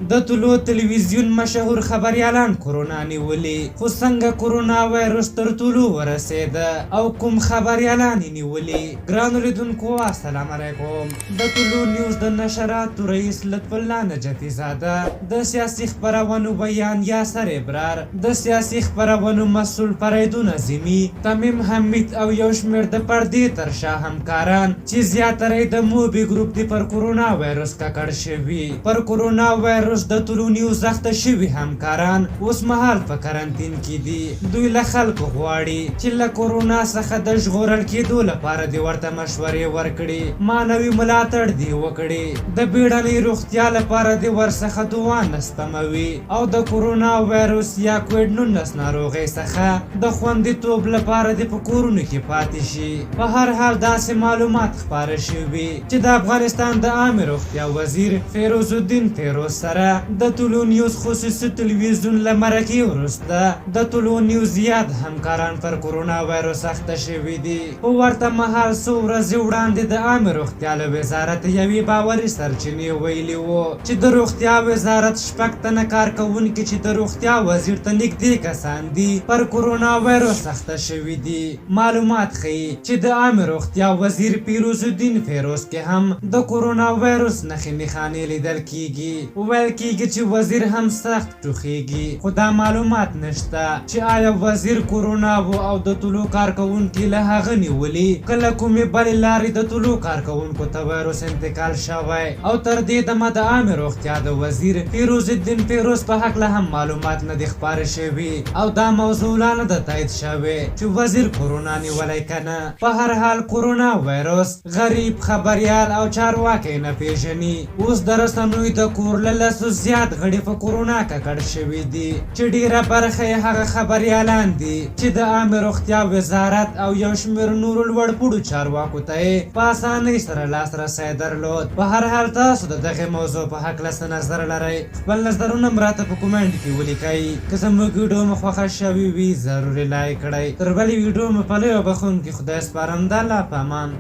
د طلوع تلویزیون مشهور خبریالان کرونا نیولې، خو څنګه کرونا وایرس تر طلوع ورسېده او کوم خبریالان یې نیولې؟ ګرانو لیدونکو السلام علیکم. د طلوع نیوز د نشراتو رئیس لطف الله نجفي زاده، د سیاسي خپرونو بیان یاسر ابرار، د سیاسي خپرونو مسؤل فریدون عظیمي، تمیم حمید او یو شمېر د پردې تر شا همکاران چې زیاتره د موبي ګروپ دی پر کرونا وایرس ککړ شوي. پر کرونا وایرس د طلوع نیوز اخته شوي همکاران اوس مهال په کرنټین کې دي. دوی له خلکو غواړي چې له کرونا څخه د ژغورل کېدو لپاره دې ورته مشورې ورکړي، معنوي ملاتړ دې وکړي، د بیړنۍ روغتیا لپاره دې ورڅخه دعا نسپموي او د کرونا وایرس یا کووډ-19 ناروغۍ څخه د خوندیتوب لپاره دې په کورونو کې پاتې شي. په هر حال داسې معلومات خپاره شوي چې د افغانستان د عامې روغتیا وزیر فیروز الدین فیروز سره د طلوع نیوز خصوصي تلویزیون له مرکې وروسته د طلوع نیوز زیات همکاران پر کرونا وایرس اخته شوي دي. په ورته مهال څو ورځې وړاندې د عامې روغتیا له وزارت یوې باوري سرچینې ویلي وو چې د روغتیا وزارت 6 تنه کارکوونکي چې د روغتیا وزیر ته نږدې کسان دي پر کرونا وایرس اخته شوي دي. معلومات ښیي چې د عامې روغتیا وزیر فیروز الدین فیروز کې هم د کرونا وایرس نښې نښانې لیدل کیږي. ویل کیږي چې وزیر هم سخت ټوخیږي، خو دا معلومات نشته چې آیا وزیر کرونا و او د طلوع کارکوونکي له هغه نیولې کله کومې بلې لارې د طلوع کارکوونکو ته وایرس انتقال شوی. او تر دې دمه د عامې روغتیا د وزیر فیروز الدین فیروز په هکله هم معلومات نه دي خپاره شوي او دا موضوع لا نه ده تایید شوې چې وزیر کرونا نیولی که نه. په هر حال کرونا وایرس غریب، خبریال او چارواکی نه پیژني. اوس د رسنیو د کور له لسو زیات غړي په کرونا ککړ شوي دي چې ډیره برخه یې هغه خبریالان دي چې د عامې روغتیا وزارت او یو شمېر نورو لوړ پوړو چارواکو ته یې په اسانۍ سره لاسرسی درلود. په هر حال تاسو د دغې موضوع په هکله څه نظر لرئ؟ خپل نظرونه م راته په کومنټ کې ولیکئ. که زموږ ویډیو مو خوښه شوې وي ضروري لایک کړئ. تر بلې ویډیو مو په لویو بخښونکي خدای سپارم. د الله په امان.